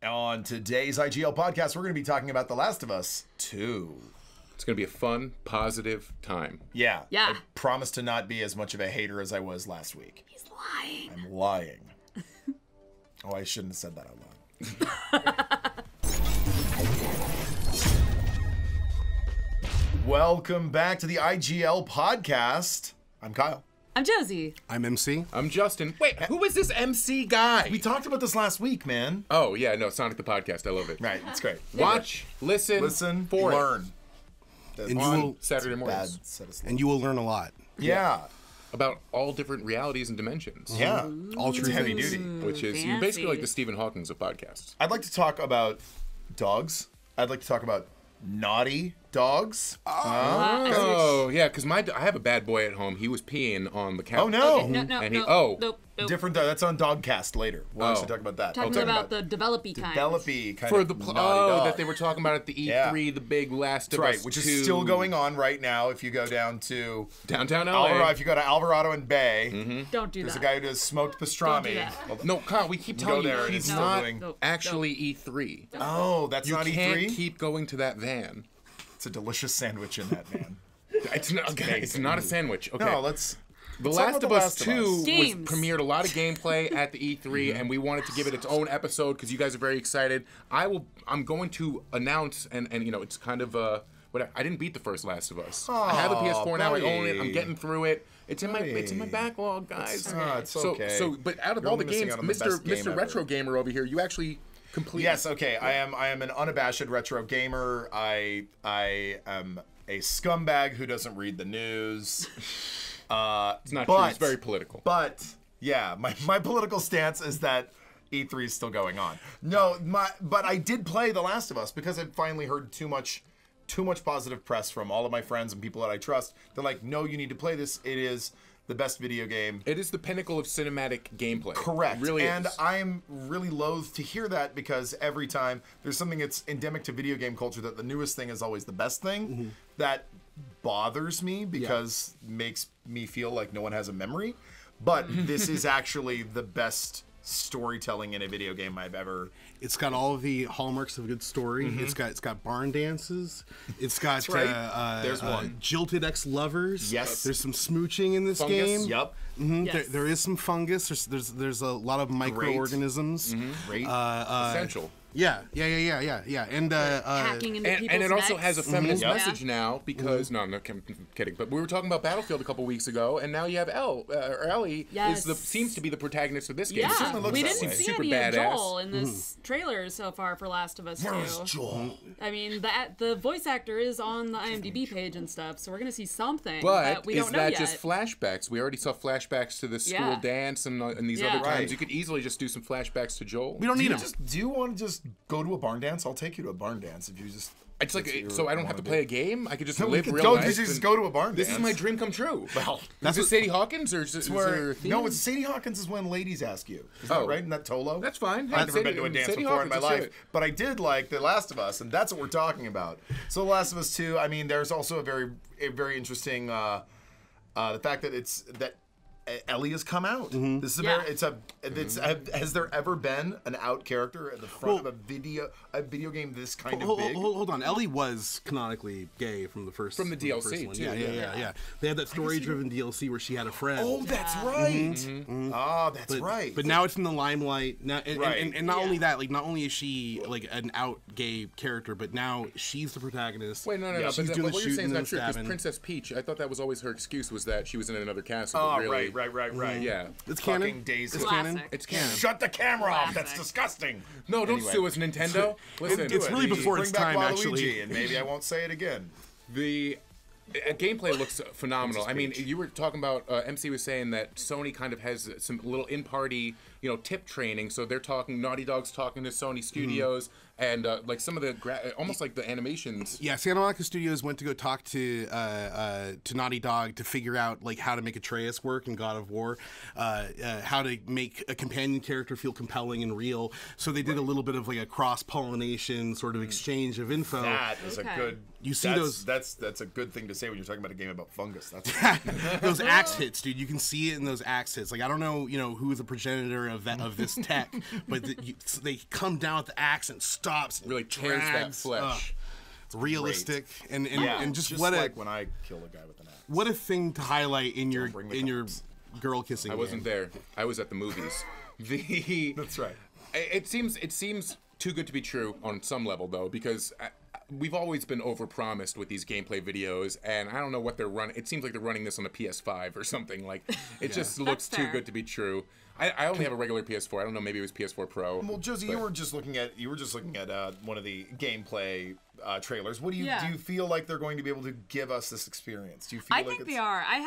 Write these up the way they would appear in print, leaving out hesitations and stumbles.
On today's IGL podcast, we're going to be talking about The Last of Us 2. It's going to be a fun, positive time. Yeah. Yeah. I promise to not be as much of a hater as I was last week. He's lying. I'm lying. Oh, I shouldn't have said that out loud. Welcome back to the IGL podcast. I'm Kyle. I'm Josie. I'm MC. I'm Justin. Wait, who is this MC guy? We talked about this last week, man. Oh, yeah, no, Sonic the Podcast. I love it. Right, it's great. Watch, listen, learn. And on you will, Saturday Bad mornings. set of and you will learn a lot. Yeah. About all different realities and dimensions. Yeah. All true It's heavy things. duty. Which is, you're basically like the Stephen Hawking's of podcasts. I'd like to talk about dogs. I'd like to talk about naughty dogs. Oh, yeah, because I have a bad boy at home. He was peeing on the couch. Oh, no. Okay, no, And he- no, oh. nope. Different. That's on Dogcast later. We'll actually talk about that. Talking about the developy kind. developy kind For of the naughty dog. that they were talking about at the E3, Yeah. the big Last of That's right, Us which 2. is still going on right now. If you go down to Downtown LA. Alvarado, if you go to Alvarado and Bay, Don't do there's that. a guy who does smoked pastrami. Don't do that. Well, No, Kyle, we keep Go telling there you and he's it's not still doing- actually E3. Oh, that's You not can't E3. keep going to that van. It's a delicious sandwich in that man. It's not. Okay, it's not a sandwich. Okay. No, let's. The talk Last about of The Us Last of 2 Us. was Games. premiered a lot of gameplay at the E3, and we wanted to give it its own episode because you guys are very excited. I'm going to announce, and you know, it's kind of what I didn't beat the first Last of Us. I have a PS4 now. I own it. I'm buddy. getting through it. It's in my Buddy. backlog, guys. It's okay. So, but out of You're all the only missing games, out on the best game Mr. ever. Retro Gamer over here, you actually completed. Yes, okay. I am an unabashed retro gamer. I am a scumbag who doesn't read the news. It's not true. It's very political. But yeah, my political stance is that E3 is still going on. No, but I did play The Last of Us because I finally heard too much positive press from all of my friends and people that I trust. They're like, no, you need to play this. It is the best video game. It is the pinnacle of cinematic gameplay. Correct. It really and is. I'm really loath to hear that because every time there's something that's endemic to video game culture that the newest thing is always the best thing. That bothers me because makes me feel like no one has a memory. But this is actually the best storytelling in a video game I've ever. It's got all of the hallmarks of a good story. It's got barn dances. It's got right. There's one. jilted ex-lovers. Yes. There's some smooching in this Fungus. game. Yep. Yes. There is some fungus. There's a lot of microorganisms. Great. Essential. Yeah. And Hacking into people's And it also necks. has a feminist Yeah. message now because no, I'm kidding. But we were talking about Battlefield a couple weeks ago, and now you have Ellie Yes. seems to be the protagonist of this game. Yeah, certainly looks we that didn't way. see Super any of badass. Joel in this trailer so far for Last of Us 2. Where's Joel? I mean, the voice actor is on the IMDb page and stuff, so we're gonna see something. But we is don't know that yet. just flashbacks? We already saw flashbacks to the school Yeah. dance and these Yeah. other times. Right. You could easily just do some flashbacks to Joel. we don't need them. Do you want to just go to a barn dance? I'll take you to a barn dance if you just. It's like that's what so you I don't have wanna to play a game. I could just No, we live could real go. life. Just and- go to a barn This dance. is my dream come true. Well, Is it Sadie Hawkins or is where there a theme? no, it's Sadie Hawkins is when ladies ask you. Is that Oh. right? Isn't that Tolo? That's fine. I've never been to a dance Sadie before in my Hawkins, let's do life, it. but I did like The Last of Us, and that's what we're talking about. So The Last of Us 2, I mean, there's also a very interesting the fact that Ellie has come out. This is a has there ever been an out character at the front of a video game this kind of big? Hold on. Ellie was canonically gay from the first From the DLC first one. too, Yeah. They had that story-driven DLC where she had a friend. Oh, that's right. Ah, that's right. But now it's in the limelight. Now, Right. and not only that, like not only is she like an out gay character, but now she's the protagonist. Wait, no. She's But doing the what you're saying shooting is and not true because stabbing. Princess Peach, I thought that was always her excuse was that she was in another castle. Oh, but really, right. Yeah. It's Fucking canon. Daisy. It's Classic. canon. It's canon. Shut the camera off. That's Classic. disgusting. No, don't Anyway. sue us, Nintendo. Listen, It's really before Bring its back time, Waluigi, actually. and maybe I won't say it again. the gameplay looks phenomenal. I mean, Peach. you were talking about MC was saying that Sony kind of has some little in-party, tip training. So they're talking Naughty Dog's talking to Sony Studios, and like some of the almost like the animations. Yeah, Santa Monica Studios went to go talk to Naughty Dog to figure out like how to make Atreus work in God of War, how to make a companion character feel compelling and real. So they did a little bit of like a cross-pollination sort of exchange of info. That is a good. You see those? That's a good thing to say when you're talking about a game about fungus. That's those axe hits, dude. You can see it in those axe hits. Like I don't know, who is the progenitor of this tech, but they come down with the axe and stops, and really tears that flesh. It's realistic and just what like when I kill a guy with an axe. What a thing to highlight in your girl kissing. I wasn't there. I was at the movies. That's right. It seems too good to be true on some level though, because we've always been overpromised with these gameplay videos, and I don't know what they're running. It seems like they're running this on a PS5 or something. Like it just looks too good to be true. I only have a regular PS4. I don't know. Maybe it was PS4 Pro. Well, Josie, you were just looking at one of the gameplay trailers. What do you feel like they're going to be able to give us this experience? Do you feel I think they are. I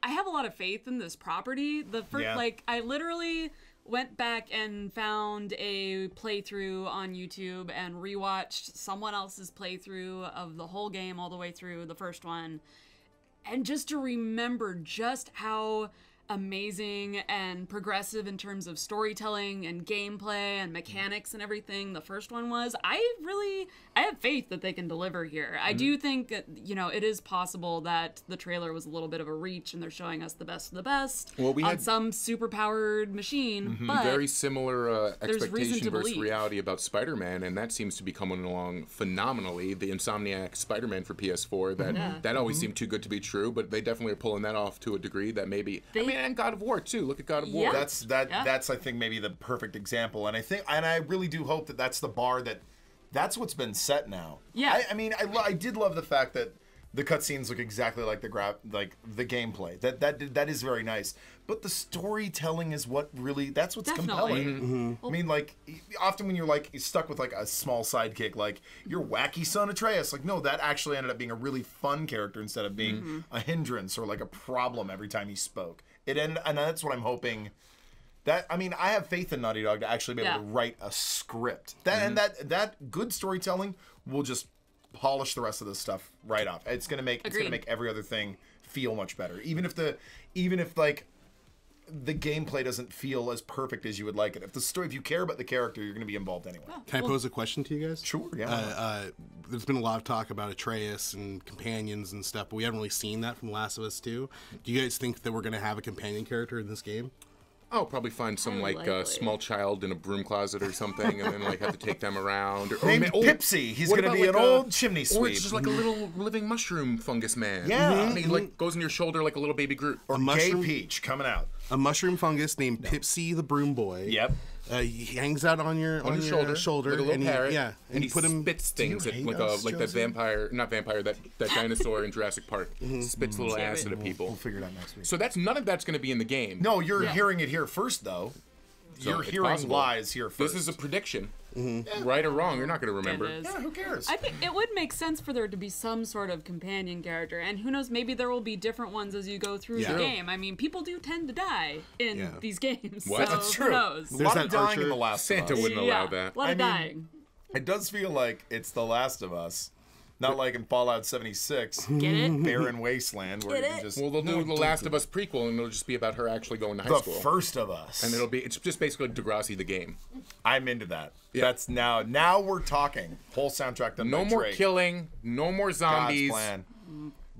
have a lot of faith in this property. The first, I literally went back and found a playthrough on YouTube and rewatched someone else's playthrough of the whole game all the way through the first one, and just to remember just how amazing and progressive in terms of storytelling and gameplay and mechanics and everything the first one was. I have faith that they can deliver here. I do think that, it is possible that the trailer was a little bit of a reach and they're showing us the best of the best on some super powered machine. But very similar expectation versus believe. reality about Spider-Man, and that seems to be coming along phenomenally. The Insomniac Spider-Man for PS4, that always seemed too good to be true, but they definitely are pulling that off to a degree that maybe and God of War too. Look at God of War. That's I think maybe the perfect example, and I really do hope that that's the bar that's what's been set now. Yeah. I did love the fact that the cutscenes look exactly like the gameplay. That is very nice. But the storytelling is what's compelling. I mean, like often when you're stuck with like a small sidekick, like your wacky son Atreus, like no, that actually ended up being a really fun character instead of being a hindrance or like a problem every time he spoke. And that's what I'm hoping. I have faith in Naughty Dog to actually be able to write a script. That good storytelling will just polish the rest of this stuff right off. It's gonna make every other thing feel much better. Even if the gameplay doesn't feel as perfect as you would like it. If you care about the character, you're gonna be involved anyway. Can I pose a question to you guys? Sure. Yeah. There's been a lot of talk about Atreus and companions and stuff, but we haven't really seen that from Last of Us 2. Do you guys think that we're gonna have a companion character in this game? I'll probably find some small child in a broom closet or something, and then have to take them around. Named Pipsy. He's gonna be an old chimney sweep. Or it's just like a little living mushroom fungus man. Yeah. And he goes in your shoulder like a little baby Groot. Or Gay Peach coming out. A mushroom fungus named Pipsy the Broom Boy. Yep. He hangs out on your shoulder, like a little parrot. And he put him spits things at, that dinosaur in Jurassic Park. Spits little acid at people. We'll figure it out next week. So none of that's going to be in the game. No, you're hearing it here first, though. So you're hearing lies here first. This is a prediction. Right or wrong, you're not going to remember. Yeah, who cares? I think it would make sense for there to be some sort of companion character, and who knows, maybe there will be different ones as you go through the game. I mean, people do tend to die in these games. What? So That's true. Who knows? There's a lot of dying in The Last of Us. Santa wouldn't allow that. A lot of dying. It does feel like it's The Last of Us. Not like in Fallout 76. Get it? Barren wasteland where you can just... Well, they'll do The Last of Us prequel, and it'll just be about her actually going to high The school. First of Us. And it's just basically Degrassi the game. I'm into that. Yeah. That's now we're talking. Whole soundtrack done No by more Drake. killing, no more zombies. God's plan.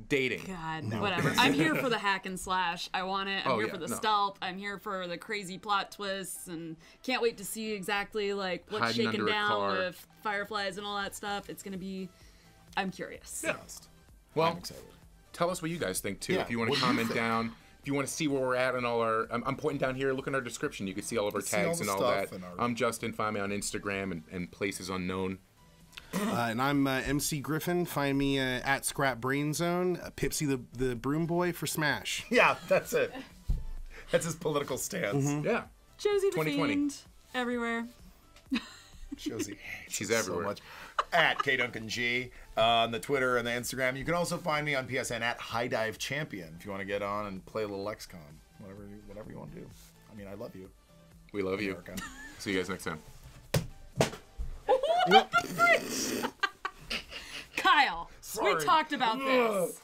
Dating. God, whatever. I'm here for the hack and slash. I want it. I'm here for the stealth. I'm here for the crazy plot twists, and can't wait to see exactly what's Hiding shaken under a down car. with fireflies and all that stuff. It's gonna be. I'm curious. Yeah. Well, I'm excited. Tell us what you guys think too. Yeah, If you want what to do you comment think? down, if you want to see where we're at and all our, I'm pointing down here. Look in our description. You can see all of our See all tags the and all stuff that. and our- I'm Justin. Find me on Instagram and places unknown. And I'm MC Griffin. Find me at Scrap Brain Zone. Pipsy the Broom Boy for Smash. Yeah, that's it. That's his political stance. Yeah. Josie the 2020. Fiend everywhere. Josie She's so everywhere. much. At KDuncanG on the Twitter and the Instagram. You can also find me on PSN at High Dive Champion if you want to get on and play a little XCOM. Whatever you want to do. I mean, I love you. We love you. America. See you guys next time. Kyle, we talked about this.